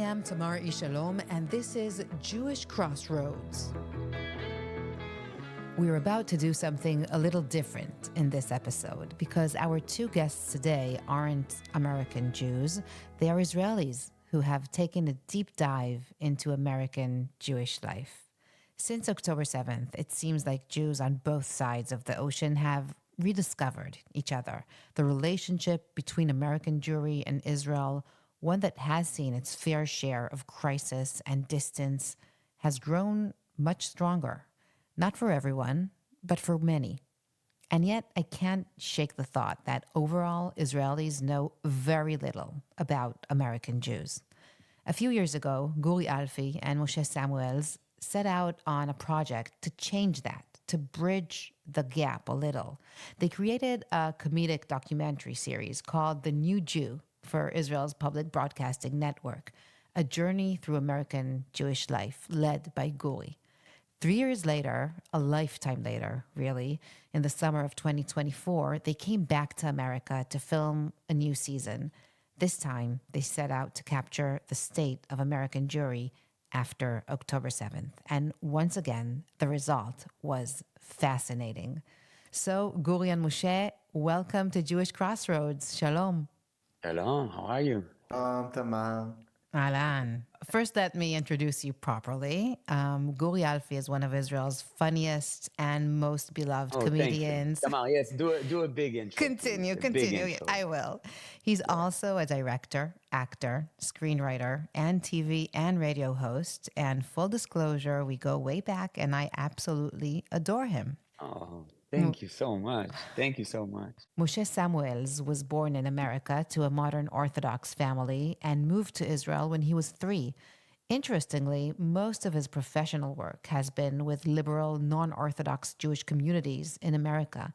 am Tamar Shalom, and this is Jewish Crossroads. We're about to do something a little different in this episode because our two guests today aren't American Jews, they are Israelis who have taken a deep dive into American Jewish life. Since October 7th, it seems like Jews on both sides of the ocean have rediscovered each other. The relationship between American Jewry and Israel, one that has seen its fair share of crisis and distance, has grown much stronger. Not for everyone, but for many. And yet, I can't shake the thought that overall Israelis know very little about American Jews. A few years ago, Guri Alfi and Moshe Samuels set out on a project to change that, to bridge the gap a little. They created a comedic documentary series called The New Jew for Israel's public broadcasting network, a journey through American Jewish life led by Guri. 3 years later, a lifetime later, really, in the summer of 2024, they came back to America to film a new season. This time, they set out to capture the state of American Jewry after October 7th. And once again, the result was fascinating. So, Guri and Moshe, welcome to Jewish Crossroads. Shalom. Hello, how are you? Tamar. Alan. First, let me introduce you properly. Guri Alfi is one of Israel's funniest and most beloved comedians. Come on, yes, do a big intro. Continue. Big intro. I will. He's also a director, actor, screenwriter, and TV and radio host. And full disclosure, we go way back, and I absolutely adore him. Oh, thank you so much. Thank you so much. Moshe Samuels was born in America to a modern Orthodox family and moved to Israel when he was 3. Interestingly, most of his professional work has been with liberal, non-Orthodox Jewish communities in America.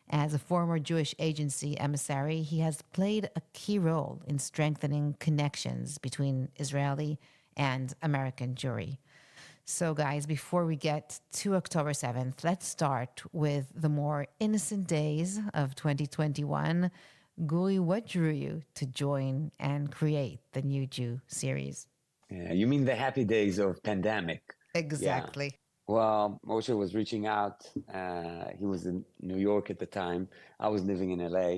As a former Jewish agency emissary, he has played a key role in strengthening connections between Israeli and American Jewry. So guys, before we get to October 7th, let's start with the more innocent days of 2021. Guri, what drew you to join and create the New Jew series? Yeah, you mean the happy days of pandemic? Exactly. Yeah. Well, Moshe was reaching out. He was in New York at the time. I was living in LA.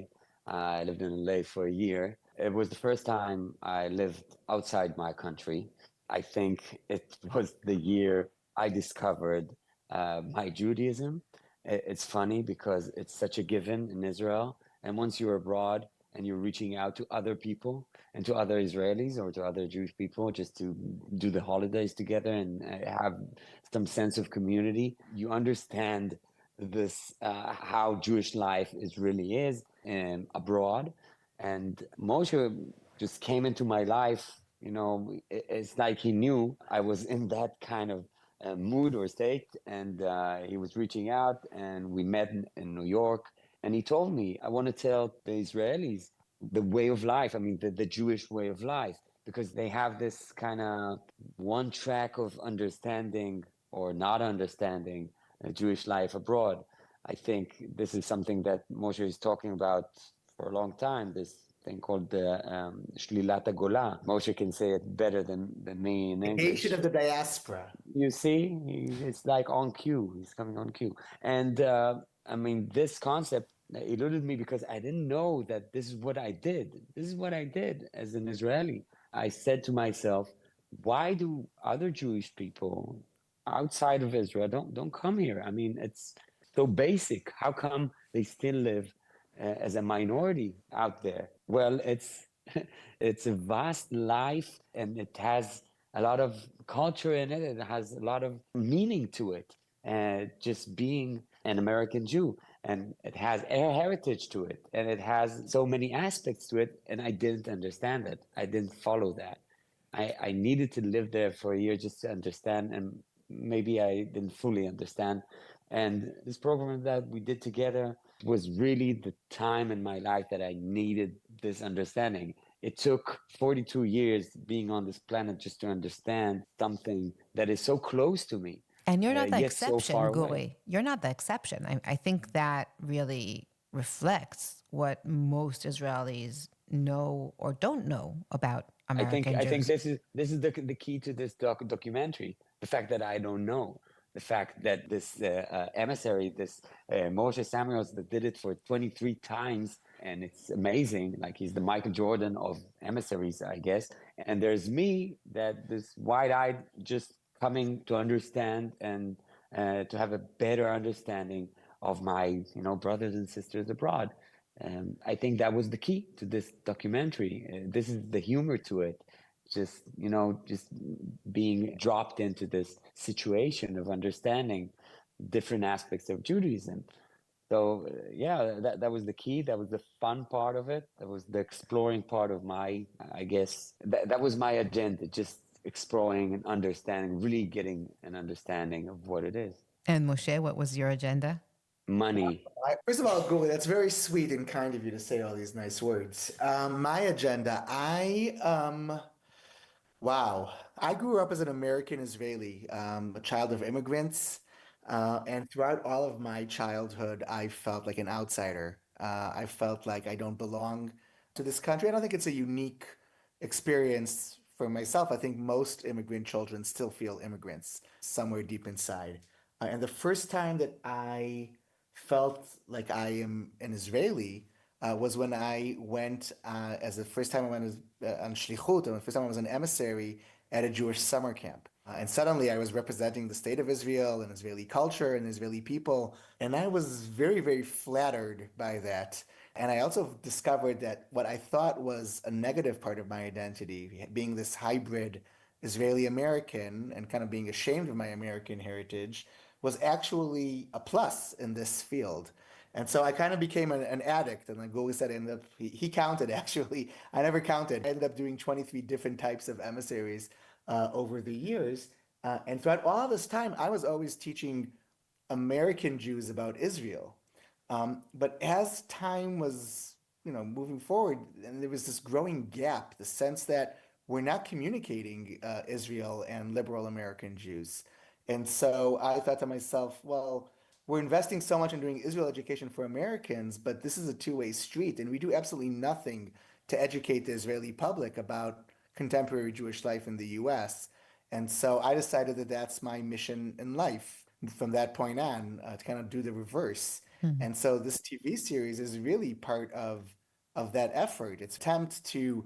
I lived in LA for a year. It was the first time I lived outside my country. I think it was the year I discovered my Judaism. It's funny because it's such a given in Israel. And once you're abroad and you're reaching out to other people and to other Israelis or to other Jewish people just to do the holidays together and have some sense of community, you understand this, how Jewish life really is abroad. And Moshe just came into my life. You know, it's like he knew I was in that kind of mood or state, and he was reaching out, and we met in New York, and he told me, I want to tell the Israelis the way of life, I mean, the Jewish way of life, because they have this kind of one track of understanding or not understanding Jewish life abroad. I think this is something that Moshe is talking about for a long time, this thing called the Shlilat Gola. Moshe can say it better than me in English. Nation of the diaspora. You see, it's like on cue. He's coming on cue. And I mean, this concept eluded me because I didn't know that this is what I did. This is what I did as an Israeli. I said to myself, why do other Jewish people outside of Israel don't come here? I mean, it's so basic. How come they still live as a minority out there? Well, it's it's a vast life, and it has a lot of culture in it. It has a lot of meaning to it. Just being an American Jew, and it has a heritage to it, and it has so many aspects to it. And I didn't understand it. I didn't follow that. I needed to live there for a year just to understand, and maybe I didn't fully understand. And this program that we did together was really the time in my life that I needed this understanding. It took 42 years being on this planet just to understand something that is so close to me. And you're not the yet so exception, far Guri. away. You're not the exception. I think that really reflects what most Israelis know or don't know about I think American I think Jews? this is the key to this documentary. The fact that I don't know, the fact that this emissary, this Moshe Samuels, that did it for 23 times, and it's amazing. Like he's the Michael Jordan of emissaries, I guess. And there's me, that this wide-eyed, just coming to understand and to have a better understanding of my brothers and sisters abroad. I think that was the key to this documentary. This is the humor to it. Just being dropped into this situation of understanding different aspects of Judaism. So yeah, that was the key. That was the fun part of it. That was the exploring part of my, I guess, that was my agenda, just exploring and understanding, really getting an understanding of what it is. And Moshe, what was your agenda? Money. First of all, Guri, that's very sweet and kind of you to say all these nice words. My agenda, wow. I grew up as an American Israeli, a child of immigrants. And throughout all of my childhood, I felt like an outsider. I felt like I don't belong to this country. I don't think it's a unique experience for myself. I think most immigrant children still feel immigrants somewhere deep inside. And the first time that I felt like I am an Israeli was when I went as the first time I went on shlichut, and the first time I was an emissary at a Jewish summer camp. And suddenly I was representing the state of Israel and Israeli culture and Israeli people. And I was very, very flattered by that. And I also discovered that what I thought was a negative part of my identity, being this hybrid Israeli American and kind of being ashamed of my American heritage, was actually a plus in this field. And so I kind of became an addict. And like Guri said, he counted actually. I never counted. I ended up doing 23 different types of emissaries over the years. And throughout all this time, I was always teaching American Jews about Israel. But as time was, moving forward, and there was this growing gap, the sense that we're not communicating Israel and liberal American Jews. And so I thought to myself, well, we're investing so much in doing Israel education for Americans, but this is a two-way street, and we do absolutely nothing to educate the Israeli public about contemporary Jewish life in the US. And so I decided that that's my mission in life from that point on, to kind of do the reverse. Mhm. And so this TV series is really part of that effort. It's an attempt to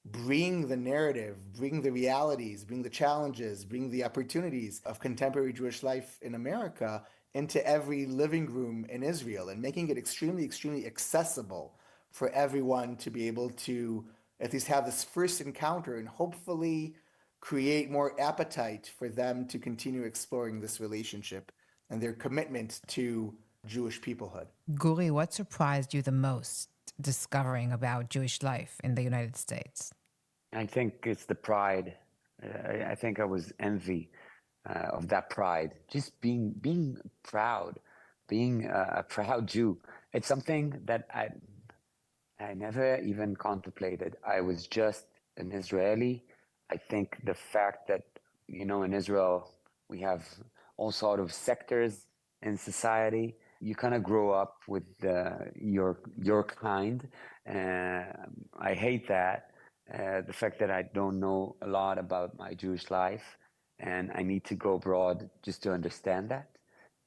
bring the narrative, bring the realities, bring the challenges, bring the opportunities of contemporary Jewish life in America into every living room in Israel, and making it extremely, extremely accessible for everyone to be able to at least have this first encounter and hopefully create more appetite for them to continue exploring this relationship and their commitment to Jewish peoplehood. Guri, what surprised you the most discovering about Jewish life in the United States? I think it's the pride. I think I was envy of that pride. Just being proud, being a proud Jew. It's something that I never even contemplated. I was just an Israeli. I think the fact that in Israel we have all sort of sectors in society. You kind of grow up with your kind. I hate that. The fact that I don't know a lot about my Jewish life, and I need to go abroad just to understand that.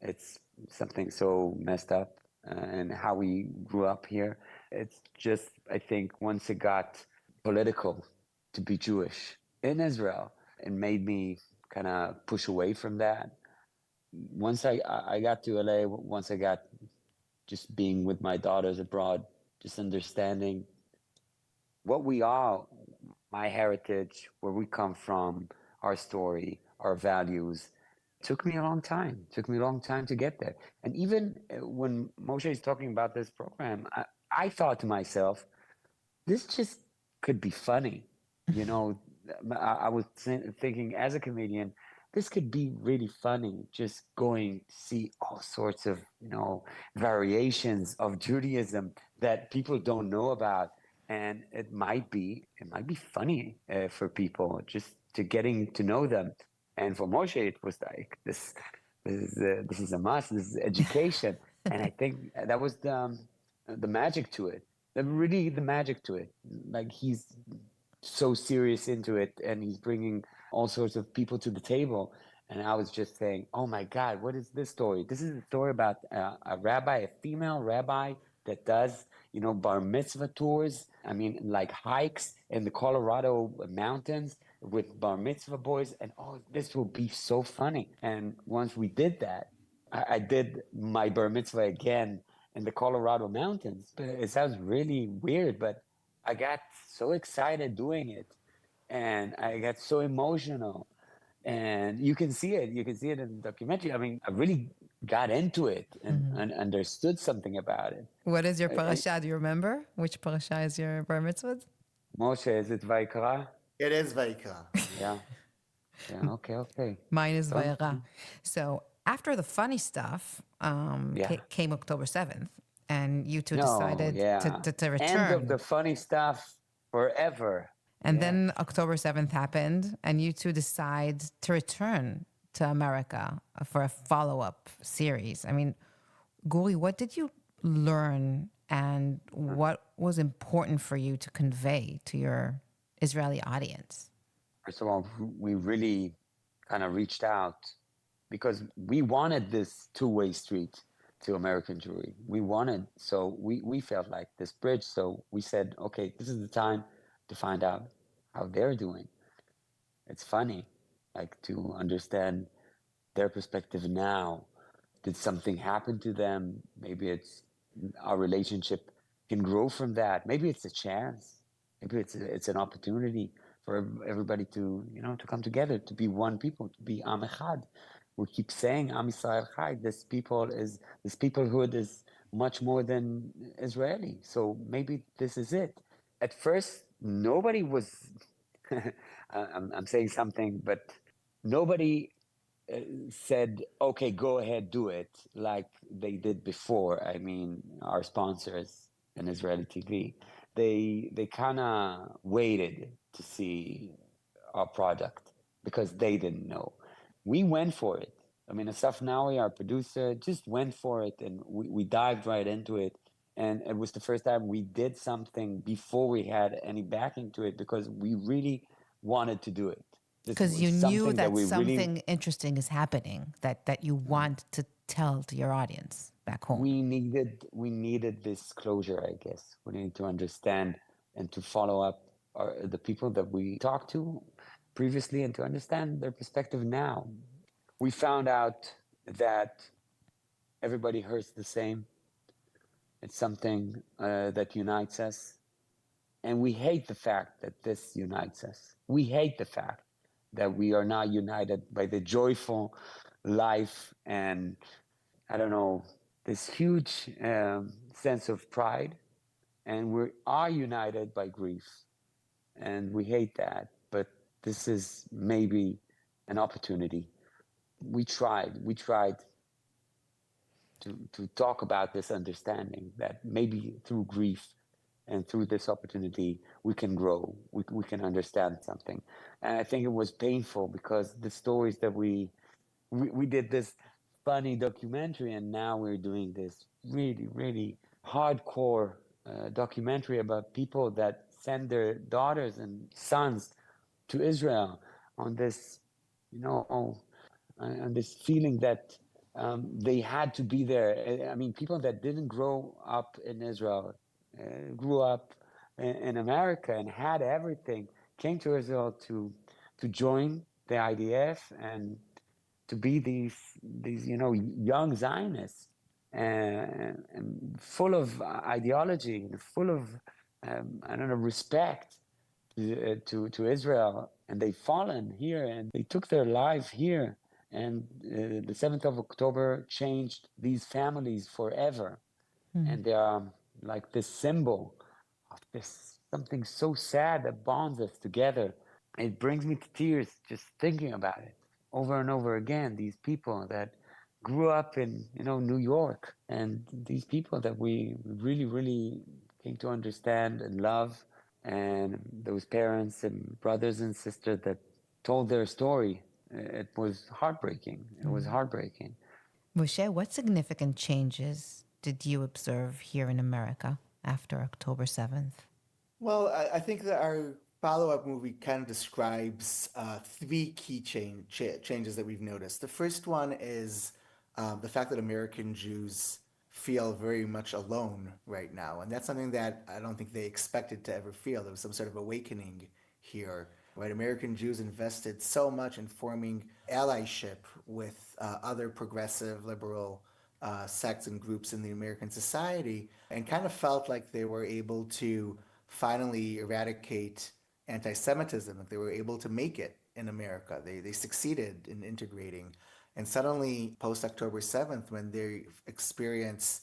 It's something so messed up, and how we grew up here. It's just, I think, once it got political to be Jewish in Israel, it made me kind of push away from that. Once I got to LA, once I got just being with my daughters abroad, just understanding what we are, my heritage, where we come from, our story, our values. Took me a long time. Took me a long time to get there. And even when Moshe is talking about this program, I thought to myself, this just could be funny. You know, I was thinking as a comedian, this could be really funny, just going to see all sorts of, variations of Judaism that people don't know about. And it might be funny for people just to getting to know them. And for Moshe, it was like this is a must. This is education, and I think that was the magic to it. really the magic to it. Like he's so serious into it, and he's bringing all sorts of people to the table. And I was just saying, oh my God, what is this story? This is a story about a rabbi, a female rabbi that does, bar mitzvah tours. I mean, like hikes in the Colorado mountains with bar mitzvah boys. And oh, this will be so funny. And once we did that, I did my bar mitzvah again in the Colorado mountains. But it sounds really weird, but I got so excited doing it, and I got so emotional. And you can see it. You can see it in the documentary. I mean, I really got into it and understood something about it. What is your parasha? Do you remember which parasha is your bar mitzvah? Moshe, is it Vaikra? It is Vaikra. Yeah. Yeah. Okay. Mine is Vayera. So after the funny stuff came October 7th, and you two decided to return. End of the funny stuff forever. And then October 7th happened, and you two decide to return to America for a follow-up series. I mean, Guri, what did you learn, and what was important for you to convey to your Israeli audience? First of all, we really kind of reached out because we wanted this two-way street to American Jewry. So we felt like this bridge. So we said, okay, this is the time to find out how they're doing. It's funny, like to understand their perspective now. Did something happen to them? Maybe it's our relationship can grow from that. Maybe it's a chance. Maybe it's an opportunity for everybody to come together, to be one people, to be Am Echad. We keep saying Am Yisrael Chai. This peoplehood is much more than Israeli. So maybe this is it. At first, nobody was. I'm saying something, but nobody said, "Okay, go ahead, do it," like they did before. I mean, our sponsors in Israeli TV, they kind of waited to see our product because they didn't know. We went for it. I mean, Asaf Nawi, our producer, just went for it, and we dived right into it. And it was the first time we did something before we had any backing to it because we really wanted to do it. Because you knew that something interesting is happening that you want to tell to your audience back home. We needed this closure, I guess. We needed to understand and to follow up the people that we talked to previously and to understand their perspective now. We found out that everybody hurts the same. It's something that unites us. And we hate the fact that this unites us. We hate the fact that we are not united by the joyful life and, I don't know, this huge sense of pride. And we are united by grief. And we hate that. But this is maybe an opportunity. We tried to talk about this understanding that maybe through grief and through this opportunity, we can grow, we can understand something. And I think it was painful because the stories that we did this funny documentary, and now we're doing this really, really hardcore documentary about people that send their daughters and sons to Israel on this, and this feeling that they had to be there. I mean, people that didn't grow up in Israel, grew up in America and had everything, came to Israel to join the IDF and to be these young Zionists and full of ideology and full of respect to Israel. And they've fallen here and they took their life here. And the 7th of October changed these families forever. And they are like this symbol of this something so sad that bonds us together. It brings me to tears just thinking about it over and over again. These people that grew up in New York, and these people that we really, really came to understand and love, and those parents and brothers and sisters that told their story. It was heartbreaking. It was heartbreaking. Moshe, what significant changes did you observe here in America after October 7th? Well, I think that our follow-up movie kind of describes three key changes that we've noticed. The first one is the fact that American Jews feel very much alone right now. And that's something that I don't think they expected to ever feel. There was some sort of awakening here, right? American Jews invested so much in forming allyship with other progressive liberal sects and groups in the American society and kind of felt like they were able to finally eradicate anti-Semitism, like they were able to make it in America. They succeeded in integrating. And suddenly, post October 7th, when they experience,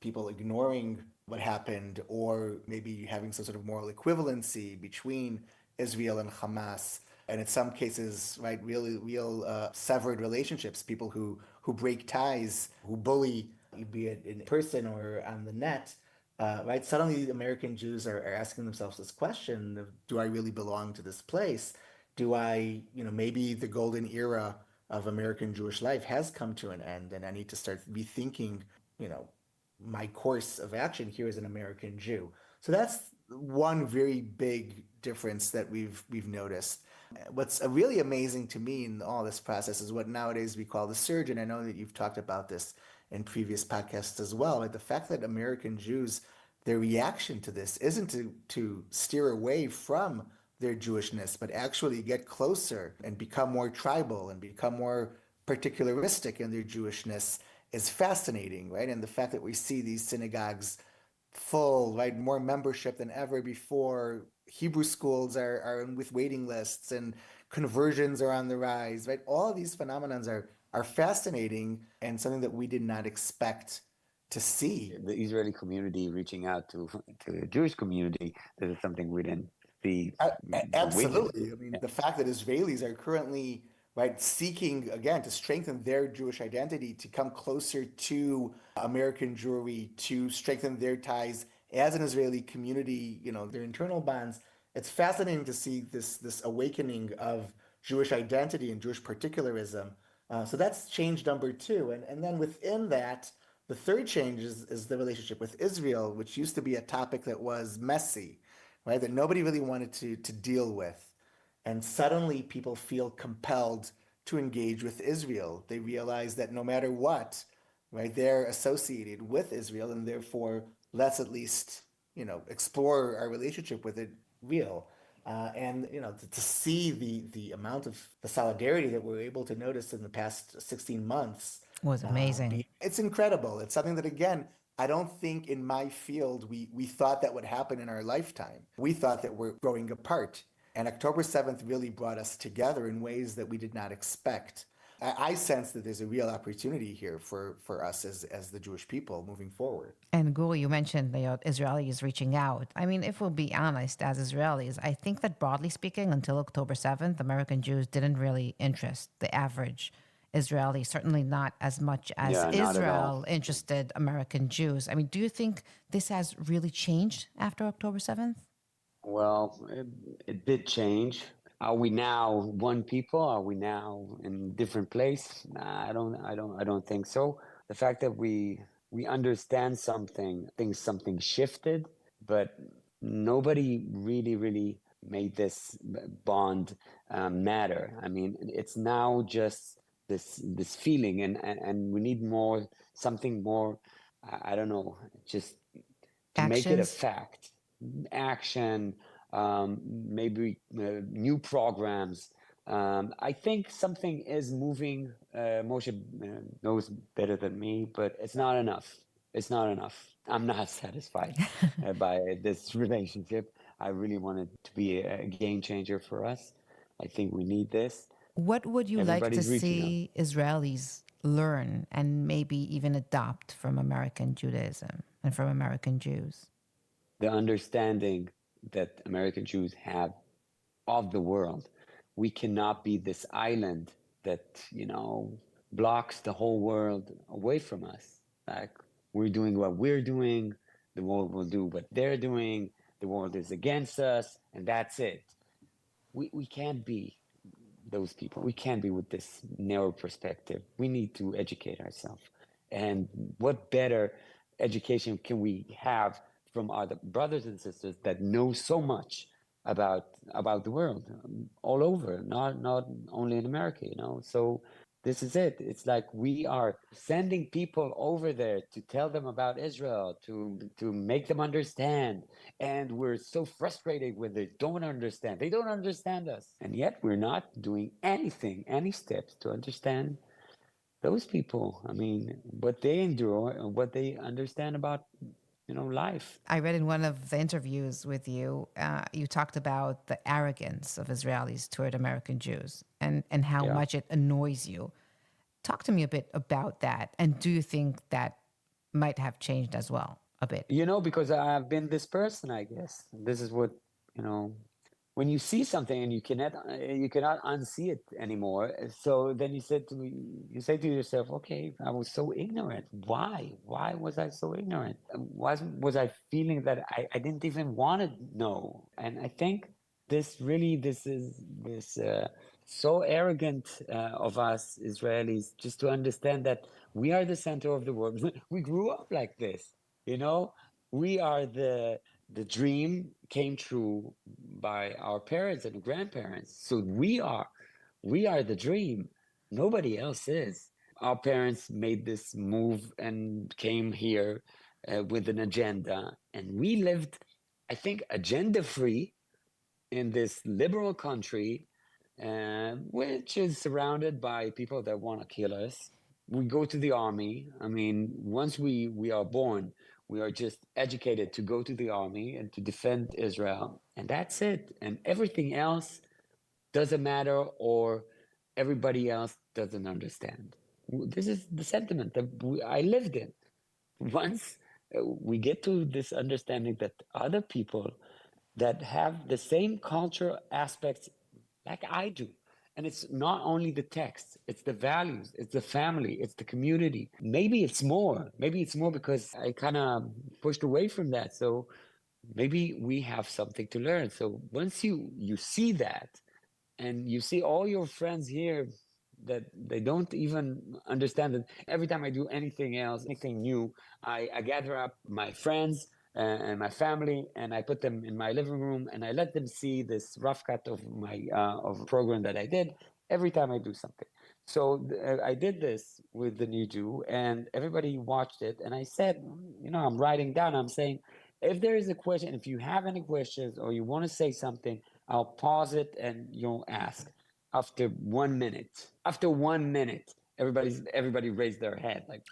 people ignoring what happened or maybe having some sort of moral equivalency between Israel and Hamas, and in some cases, right, real severed relationships, people who break ties, who bully, be it in person or on the net, right? Suddenly, American Jews are asking themselves this question of, do I really belong to this place? Do I, maybe the golden era of American Jewish life has come to an end and I need to start rethinking, you know, my course of action here as an American Jew. So that's one very big difference that we've noticed. What's really amazing to me in all this process is what nowadays we call the surge, and I know that you've talked about this in previous podcasts as well. Like the fact that American Jews, their reaction to this isn't to steer away from their Jewishness, but actually get closer and become more tribal and become more particularistic in their Jewishness is fascinating, right? And the fact that we see these synagogues full, right? More membership than ever before. Hebrew schools are with waiting lists and conversions are on the rise, right? All of these phenomenons are fascinating and something that we did not expect to see. The Israeli community reaching out to the Jewish community, this is something we didn't see to witness. Absolutely. I mean, the fact that Israelis are currently right seeking again to strengthen their Jewish identity, to come closer to American Jewry, to strengthen their ties as an Israeli community, their internal bonds. It's fascinating to see this awakening of Jewish identity and Jewish particularism. So that's change number two. And then within that, the third change is the relationship with Israel, which used to be a topic that was messy, right? That nobody really wanted to deal with. And suddenly people feel compelled to engage with Israel. They realize that no matter what, right, they're associated with Israel, and therefore let's at least, explore our relationship with it real. And to see the amount of the solidarity that we're able to notice in the past 16 months Was amazing. it's incredible. It's something that again I don't think in my field we thought that would happen in our lifetime. We thought that we're growing apart. And October 7th really brought us together in ways that we did not expect. I sense that there's a real opportunity here for us as the Jewish people moving forward. And Guri, you mentioned the Israelis reaching out. I mean, if we'll be honest, as Israelis, I think that broadly speaking, until October 7th, American Jews didn't really interest the average Israeli, certainly not as much as Yeah, not at all. Israel interested American Jews. I mean, do you think this has really changed after October 7th? Well, it did change. Are we now one people? Are we now in different place? Nah, I don't think so. The fact that we understand something, I think something shifted, but nobody really made this bond matter. I mean, it's now just this feeling, and we need more, something more. I don't know, just to make it a Actions? fact, action, maybe new programs. I think something is moving. Moshe knows better than me, but it's not enough. It's not enough. I'm not satisfied by this relationship. I really want it to be a game changer for us. I think we need this. What would you like to Everybody's reaching out. see Israelis learn and maybe even adopt from American Judaism and from American Jews? The understanding that American Jews have of the world. We cannot be this island that, blocks the whole world away from us. Like we're doing what we're doing, the world will do what they're doing, the world is against us, and that's it. We can't be those people. We can't be with this narrow perspective. We need to educate ourselves. And what better education can we have from our brothers and sisters that know so much about the world, all over, not only in America, you know. So this is it. It's like we are sending people over there to tell them about Israel, to make them understand. And we're so frustrated when they don't understand. They don't understand us. And yet we're not doing anything, any steps to understand those people. I mean, what they endure and what they understand about, you know, life. I read in one of the interviews with you, you talked about the arrogance of Israelis toward American Jews and how Yeah. much it annoys you. Talk to me a bit about that. And do you think that might have changed as well a bit? You know, because I've been this person, I guess. This is what, you know, when you see something and you cannot unsee it anymore. So then you say to yourself, okay, I was so ignorant. Why was I so ignorant? Why was I feeling that I didn't even want to know? And I think this is this so arrogant of us Israelis, just to understand that we are the center of the world. We grew up like this, you know. We are the dream came true by our parents and grandparents. So we are the dream. Nobody else is. Our parents made this move and came here with an agenda, and we lived, I think, agenda free in this liberal country, which is surrounded by people that want to kill us. We go to the army. I mean, once we are born, we are just educated to go to the army and to defend Israel, and that's it. And everything else doesn't matter, or everybody else doesn't understand. This is the sentiment that I lived in. Once we get to this understanding that other people that have the same cultural aspects like I do. And it's not only the text, it's the values, it's the family, it's the community. Maybe it's more. Maybe it's more because I kind of pushed away from that. So maybe we have something to learn. So once you see that, and you see all your friends here that they don't even understand it. Every time I do anything else, anything new, I gather up my friends and my family, and I put them in my living room, and I let them see this rough cut of my of program that I did every time I do something. So I did this with the new Jew, and everybody watched it. And I said, you know, I'm writing down. I'm saying, if there is a question, if you have any questions or you want to say something, I'll pause it and you'll ask. After 1 minute, everybody raised their head. Like,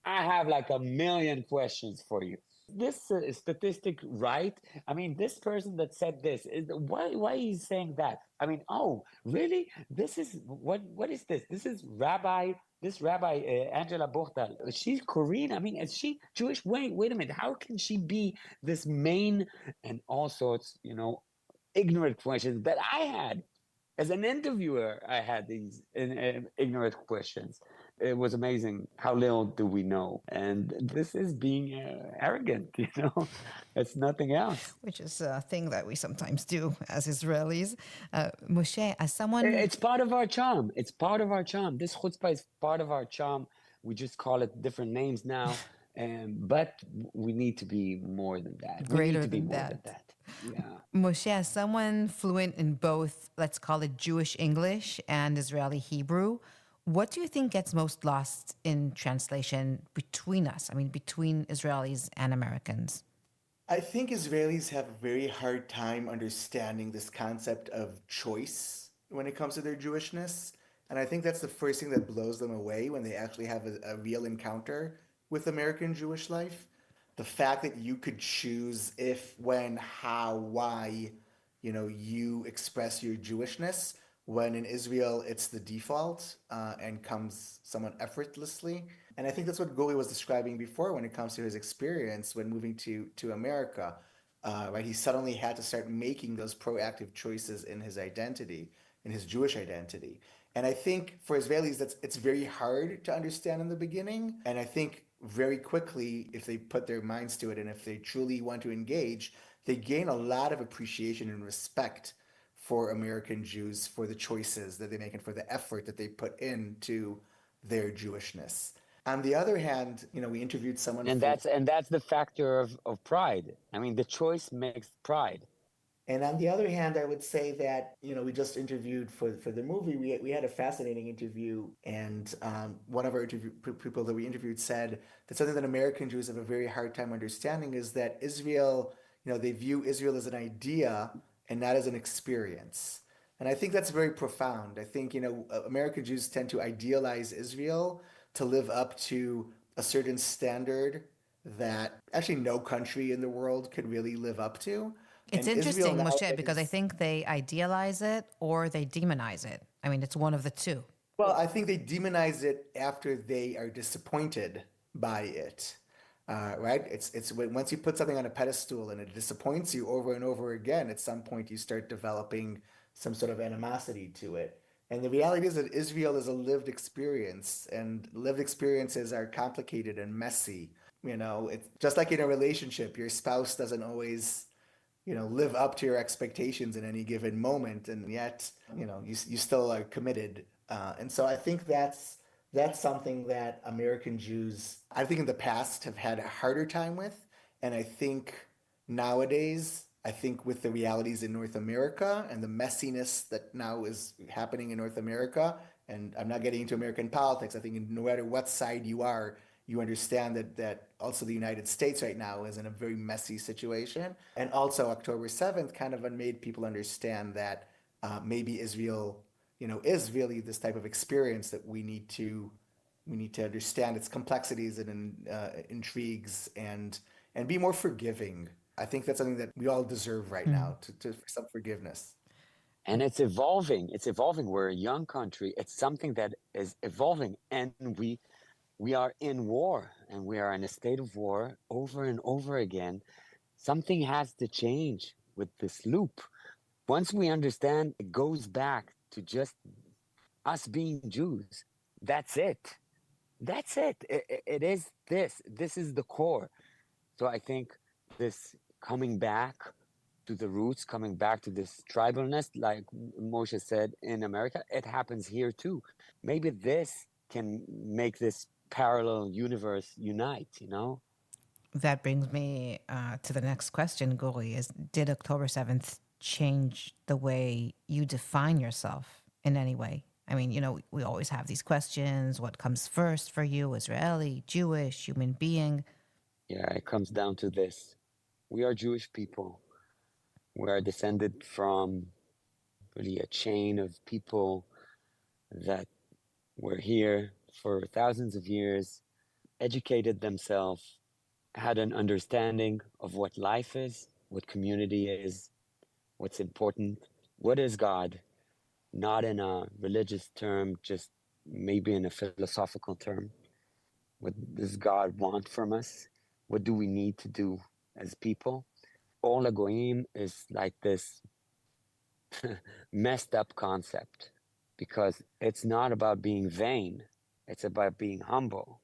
I have like a million questions for you. This statistic, right? I mean, this person that said this, why is saying that? I mean, oh, really? This is what is this? This rabbi Angela Bortal. She's Korean. I mean, is she Jewish? Wait a minute. How can she be this main and all sorts, you know, ignorant questions that I had? As an interviewer, I had these ignorant questions. It was amazing how little do we know. And this is being arrogant, you know, it's nothing else. Which is a thing that we sometimes do as Israelis. Moshe, as someone, It's part of our charm. It's part of our charm. This chutzpah is part of our charm. We just call it different names now. But we need to be more than that. We need greater to be than more than that. that. Yeah. Moshe, as someone fluent in both, let's call it Jewish English and Israeli Hebrew, what do you think gets most lost in translation between us? I mean, between Israelis and Americans? I think Israelis have a very hard time understanding this concept of choice when it comes to their Jewishness. And I think that's the first thing that blows them away when they actually have a real encounter with American Jewish life. The fact that you could choose if, when, how, why, you express your Jewishness, when in Israel it's the default and comes somewhat effortlessly. And I think that's what Guri was describing before when it comes to his experience when moving to America. Right, he suddenly had to start making those proactive choices in his identity, in his Jewish identity. And I think for Israelis, it's very hard to understand in the beginning. And I think very quickly, if they put their minds to it and if they truly want to engage, they gain a lot of appreciation and respect for American Jews, for the choices that they make and for the effort that they put into their Jewishness. On the other hand, we interviewed someone And that's the factor of pride. I mean, the choice makes pride. And on the other hand, I would say that, we just interviewed for the movie. We had a fascinating interview, and one of our people that we interviewed said that something that American Jews have a very hard time understanding is that Israel, they view Israel as an idea and not as an experience. And I think that's very profound. I think, American Jews tend to idealize Israel to live up to a certain standard that actually no country in the world could really live up to. It's And Israel interesting, Moshe, because I nowadays, think they idealize it or they demonize it. I mean, it's one of the two. well, I think they demonize it after they are disappointed by it. Right? It's once you put something on a pedestal and it disappoints you over and over again, at some point you start developing some sort of animosity to it. And the reality is that Israel is a lived experience, and lived experiences are complicated and messy. It's just like in a relationship, your spouse doesn't always live up to your expectations in any given moment, and yet you still are committed. And so I think that's something that American Jews, I think in the past, have had a harder time with, and I think nowadays, I think with the realities in North America and the messiness that now is happening in North America, and I'm not getting into American politics, I think no matter what side you are, you understand that also the United States right now is in a very messy situation. And also October 7th kind of made people understand that maybe Israel, is really this type of experience that we need to understand its complexities and intrigues, and be more forgiving. I think that's something that we all deserve right now, for some forgiveness. And it's evolving. It's evolving. We're a young country. It's something that is evolving. And we are in war, and we are in a state of war over and over again. Something has to change with this loop. Once we understand, it goes back to just us being Jews. That's it. That's it. It is this. This is the core. So I think this coming back to the roots, coming back to this tribalness, like Moshe said in America, it happens here too. Maybe this can make this parallel universe unite. That brings me to the next question, Guri, is did October 7th change the way you define yourself in any way? I mean, we always have these questions. What comes first for you, Israeli, Jewish, human being? Yeah, it comes down to this. We are Jewish people. We are descended from really a chain of people that were here for thousands of years, educated themselves, had an understanding of what life is, what community is, what's important, what is God, not in a religious term, just maybe in a philosophical term. What does God want from us? What do we need to do as people? All Goyim is like this messed up concept, because it's not about being vain, it's about being humble.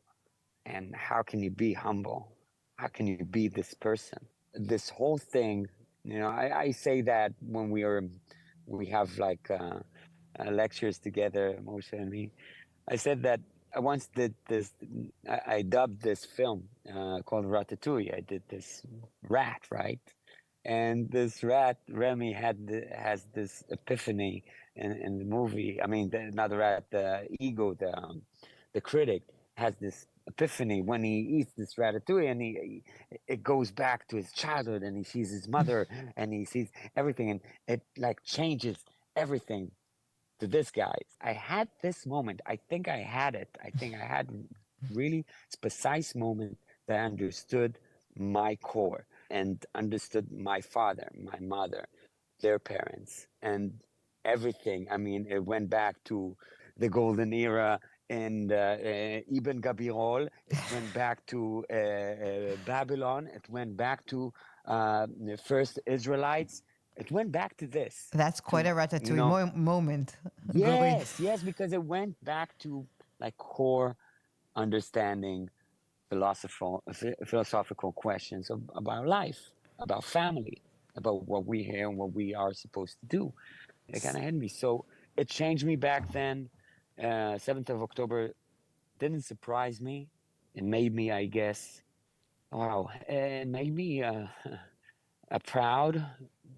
And how can you be humble? How can you be this person? This whole thing, I say that when we have like lectures together, Moshe and me. I said that I once did this. I dubbed this film called Ratatouille. I did this rat, right? And this rat, Remy, has this epiphany in the movie. I mean, not the rat, the ego, the critic has this epiphany when he eats this ratatouille, and it goes back to his childhood, and he sees his mother, and he sees everything, and it like changes everything to this guy. I had this moment. I think I had it. I think I had really precise moment that I understood my core and understood my father, my mother, their parents, and everything. I mean, it went back to the golden era and Ibn Gabirol. It went back to Babylon. It went back to the first Israelites. It went back to this. That's quite a ratatouille moment, Guri. Yes, because it went back to like core understanding philosophical questions about life, about family, about what we hear and what we are supposed to do. It kind of hit me. So it changed me back then. 7th of October didn't surprise me. it made me, I guess, wow, it made me a proud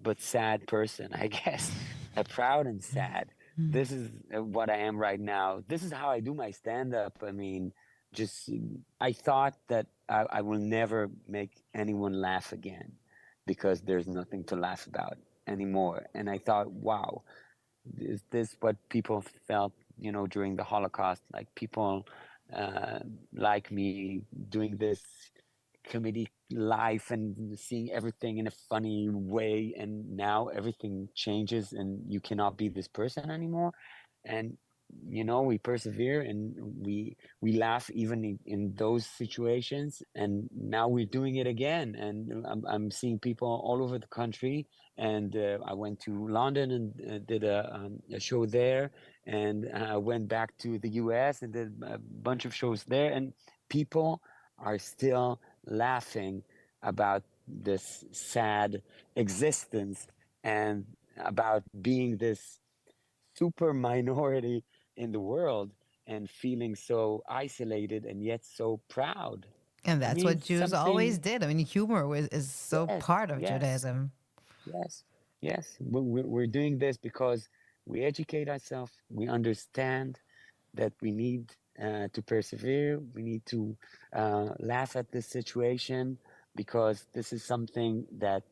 but sad person, I guess. A proud and sad. This is what I am right now. This is how I do my stand-up. I mean, just I thought that I will never make anyone laugh again because there's nothing to laugh about anymore. And I thought, wow, is this what people felt, during the Holocaust? Like people uh, like me doing this comedy life and seeing everything in a funny way, and now everything changes and you cannot be this person anymore. And we persevere and we laugh even in those situations, and now we're doing it again. And I'm seeing people all over the country, and I went to London and did a show there, and I went back to the US and did a bunch of shows there, and people are still laughing about this sad existence and about being this super minority in the world and feeling so isolated and yet so proud. And I that's mean, what Jews always something, did. I mean, humor is so yes, part of yes, Judaism. yes, yes. We're doing this because we educate ourselves, we understand that we need to persevere, we need to laugh at this situation because this is something that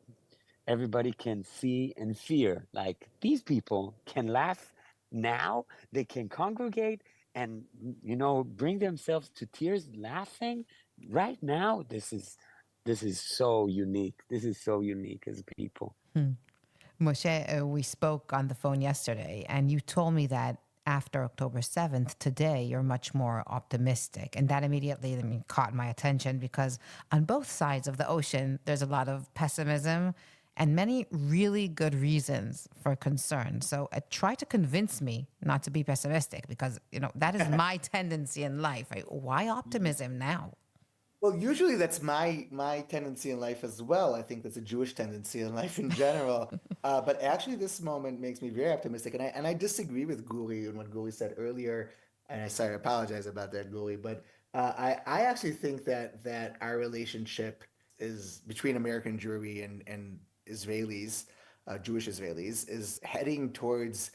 everybody can see and fear. Like these people can laugh now, they can congregate and bring themselves to tears laughing right now. This is so unique. This is so unique as people. Moshe, we spoke on the phone yesterday, and you told me that after October 7th, today, you're much more optimistic. And that immediately, caught my attention because on both sides of the ocean, there's a lot of pessimism and many really good reasons for concern. So try to convince me not to be pessimistic because, that is my tendency in life. Why optimism now? Well, usually that's my tendency in life as well. I think that's a Jewish tendency in life in general. But actually, this moment makes me very optimistic, and I disagree with Guri and what Guri said earlier. And I apologize about that, Guri. But I actually think that our relationship is between American Jewry and Israelis, Jewish Israelis, is heading towards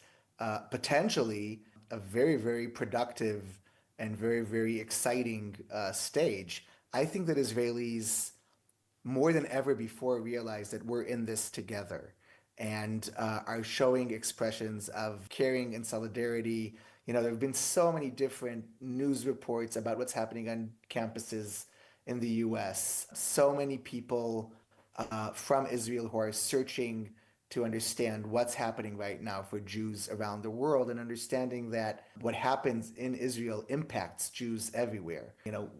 potentially a very, very productive and very, very exciting stage. I think that Israelis more than ever before realize that we're in this together and are showing expressions of caring and solidarity. There have been so many different news reports about what's happening on campuses in the US. So many people from Israel who are searching to understand what's happening right now for Jews around the world and understanding that what happens in Israel impacts Jews everywhere.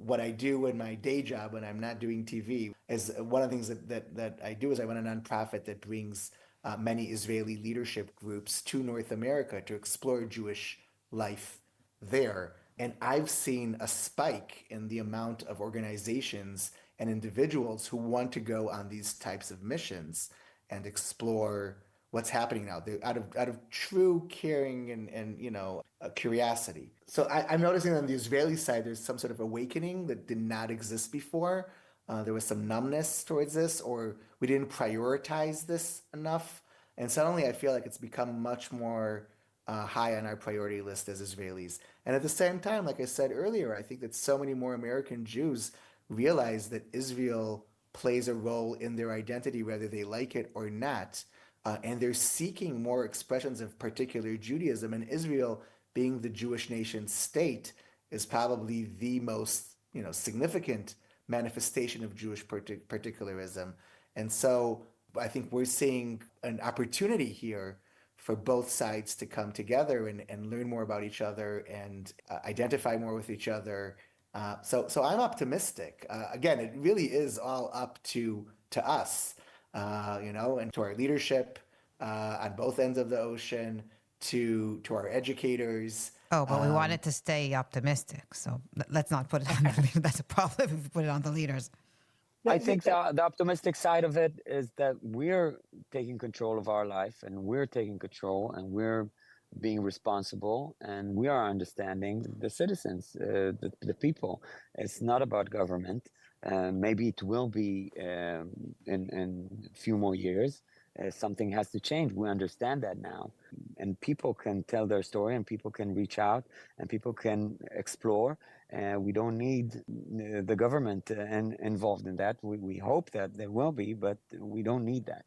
What I do in my day job when I'm not doing TV is one of the things that I do is I run a nonprofit that brings many Israeli leadership groups to North America to explore Jewish life there. And I've seen a spike in the amount of organizations and individuals who want to go on these types of missions and explore what's happening now. They're out of true caring and curiosity. So I'm noticing on the Israeli side, there's some sort of awakening that did not exist before. There was some numbness towards this, or we didn't prioritize this enough. And suddenly I feel like it's become much more high on our priority list as Israelis. And at the same time, like I said earlier, I think that so many more American Jews realize that Israel plays a role in their identity, whether they like it or not. And they're seeking more expressions of particular Judaism. And Israel, being the Jewish nation state, is probably the most significant manifestation of Jewish particularism. And so I think we're seeing an opportunity here for both sides to come together and learn more about each other and identify more with each other. So I'm optimistic. Again, it really is all up to us, and to our leadership on both ends of the ocean, to our educators. Oh, but we want it to stay optimistic. So let's not put it on the leaders. That's a problem if we put it on the leaders. I think the optimistic side of it is that we're taking control of our life and we're taking control and we're being responsible, and we are understanding the citizens, the people. It's not about government. Maybe it will be in a few more years. Something has to change. We understand that now. And people can tell their story, and people can reach out, and people can explore. We don't need the government involved in that. We hope that there will be, but we don't need that.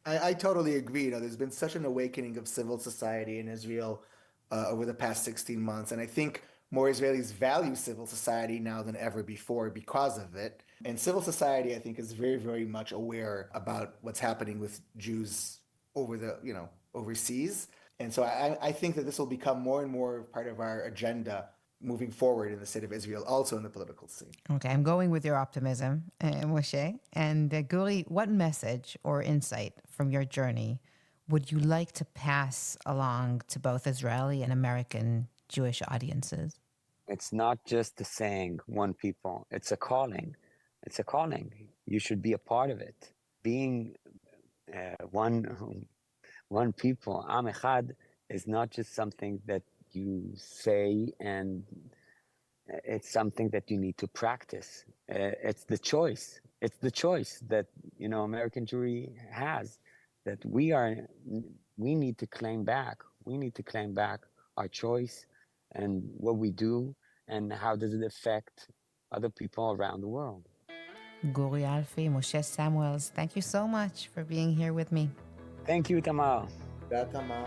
I totally agree. There's been such an awakening of civil society in Israel over the past 16 months. And I think more Israelis value civil society now than ever before because of it. And civil society, I think, is very, very much aware about what's happening with Jews overseas. And so I think that this will become more and more part of our agenda moving forward in the state of Israel, also in the political scene. Okay, I'm going with your optimism, Moshe. And Guri, what message or insight from your journey would you like to pass along to both Israeli and American Jewish audiences? It's not just a saying, one people. It's a calling. It's a calling. You should be a part of it. Being one people, Am Echad, is not just something that you say, and it's something that you need to practice. It's the choice. It's the choice that American Jewry has, that we need to claim back. We need to claim back our choice and what we do, and how does it affect other people around the world. Guri Alfi, Moshe Samuels, thank you so much for being here with me. Thank you, Tamar. Tamar.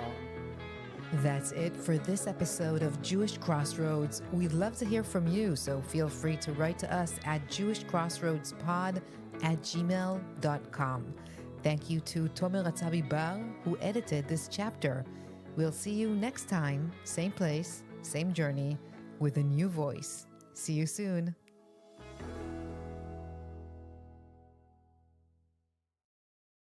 That's it for this episode of Jewish Crossroads. We'd love to hear from you, so feel free to write to us at jewishcrossroadspod@gmail.com. Thank you to Tomer Atzabi Bar, who edited this chapter. We'll see you next time, same place, same journey, with a new voice. See you soon.